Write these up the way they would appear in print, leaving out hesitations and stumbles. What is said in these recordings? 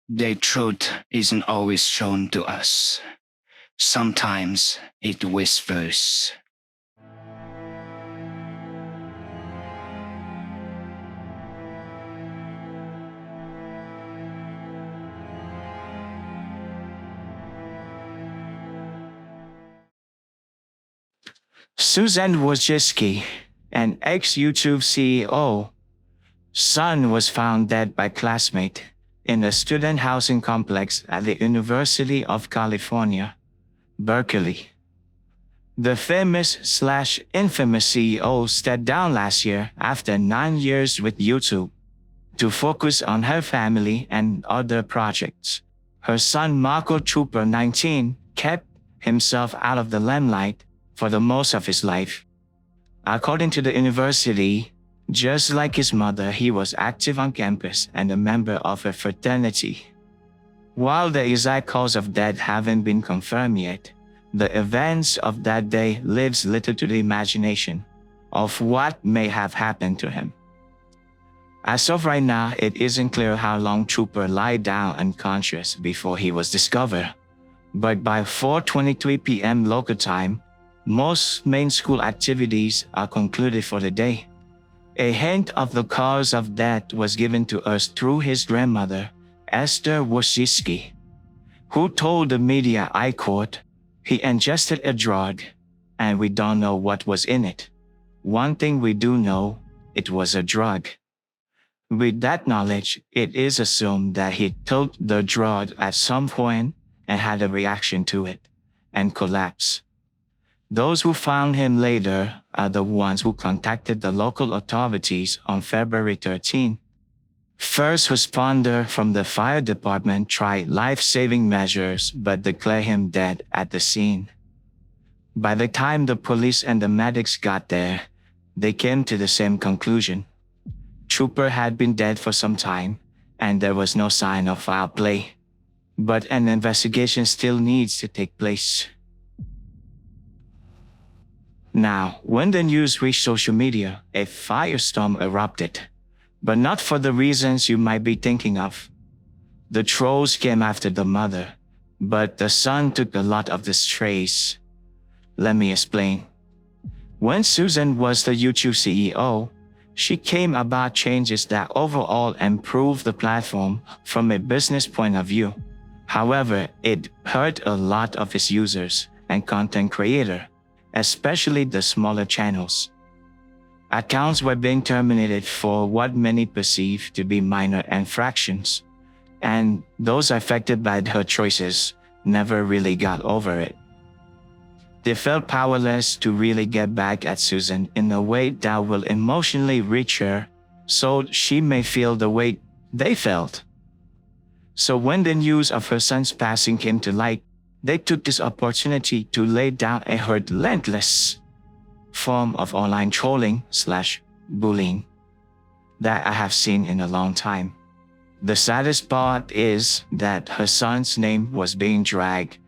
The truth isn't always shown to us. Sometimes it whispers. Susan Wojcicki, an ex-YouTube CEO, son was found dead by classmate in a student housing complex at the University of California, Berkeley. The famous/infamous CEO stepped down last year after 9 years with YouTube to focus on her family and other projects. Her son Marco Trooper 19 kept himself out of the limelight for the most of his life. According to the university, just like his mother, he was active on campus and a member of a fraternity. While the exact cause of death haven't been confirmed yet, the events of that day leaves little to the imagination of what may have happened to him. As of right now, it isn't clear how long Trooper lied down unconscious before he was discovered. But by 4:23 p.m. local time, most main school activities are concluded for the day. A hint of the cause of death was given to us through his grandmother, Esther Wojcicki, who told the media, I quote, "He ingested a drug, and we don't know what was in it. One thing we do know, it was a drug." With that knowledge, it is assumed that he took the drug at some point and had a reaction to it, and collapsed. Those who found him later are the ones who contacted the local authorities on February 13. First responder from the fire department tried life-saving measures but declared him dead at the scene. By the time the police and the medics got there, they came to the same conclusion. Trooper had been dead for some time, and there was no sign of foul play. But an investigation still needs to take place. Now, when the news reached social media, a firestorm erupted. But not for the reasons you might be thinking of. The trolls came after the mother, but the son took a lot of the strays. Let me explain. When Susan was the YouTube CEO, she came about changes that overall improved the platform from a business point of view. However, it hurt a lot of its users and content creators, especially the smaller channels. Accounts were being terminated for what many perceive to be minor infractions, and those affected by her choices never really got over it. They felt powerless to really get back at Susan in a way that will emotionally reach her, so she may feel the way they felt. So when the news of her son's passing came to light, they took this opportunity to lay down a relentless form of online trolling/bullying that I have seen in a long time. The saddest part is that her son's name was being dragged,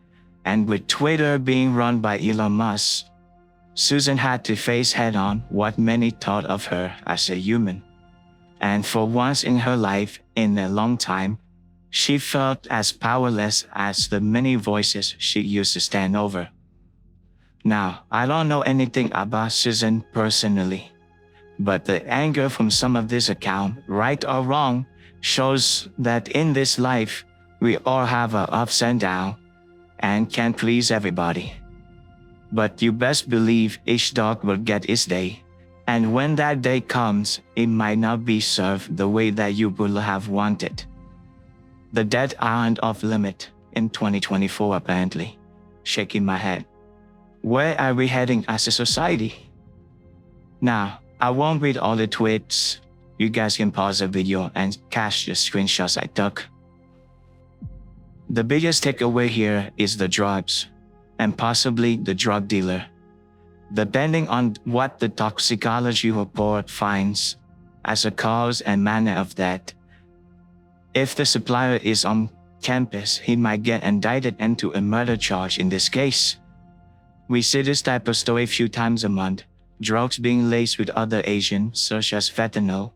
and with Twitter being run by Elon Musk, Susan had to face head-on what many thought of her as a human. And for once in her life, in a long time, she felt as powerless as the many voices she used to stand over. Now, I don't know anything about Susan personally, but the anger from some of this account, right or wrong, shows that in this life, we all have our ups and downs and can't please everybody. But you best believe each dog will get its day, and when that day comes, it might not be served the way that you would have wanted. The dead aren't off limit in 2024 apparently. Shaking my head. Where are we heading as a society? Now, I won't read all the tweets. You guys can pause the video and catch the screenshots I took. The biggest takeaway here is the drugs, and possibly the drug dealer. Depending on what the toxicology report finds as a cause and manner of death, if the supplier is on campus, he might get indicted into a murder charge in this case. We see this type of story a few times a month, drugs being laced with other agents such as fentanyl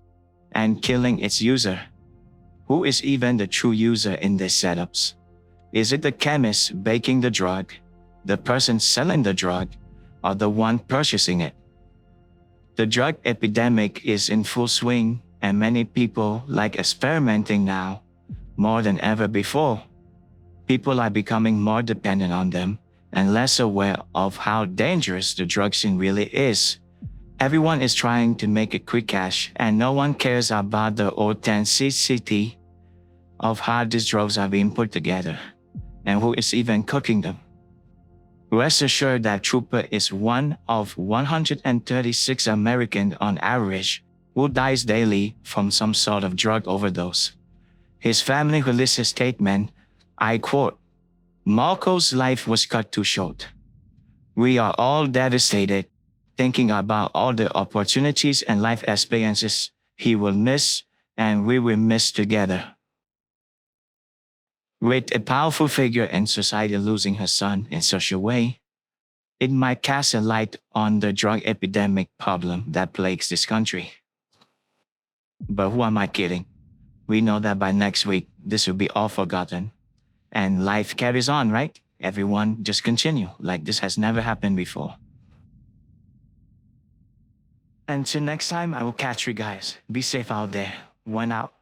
and killing its user. Who is even the true user in these setups? Is it the chemist baking the drug, the person selling the drug, or the one purchasing it? The drug epidemic is in full swing, and many people like experimenting now more than ever before. People are becoming more dependent on them and less aware of how dangerous the drug scene really is. Everyone is trying to make a quick cash, and no one cares about the authenticity of how these drugs are being put together and who is even cooking them. Rest assured that Trooper is one of 136 Americans on average who dies daily from some sort of drug overdose. His family released a statement, I quote, Marco's life was cut too short. We are all devastated, thinking about all the opportunities and life experiences he will miss and we will miss together. With a powerful figure in society losing her son in such a way, it might cast a light on the drug epidemic problem that plagues this country. But who am I kidding? We know that by next week, this will be all forgotten. And life carries on, right? Everyone just continue like this has never happened before. Until next time, I will catch you guys. Be safe out there. One out.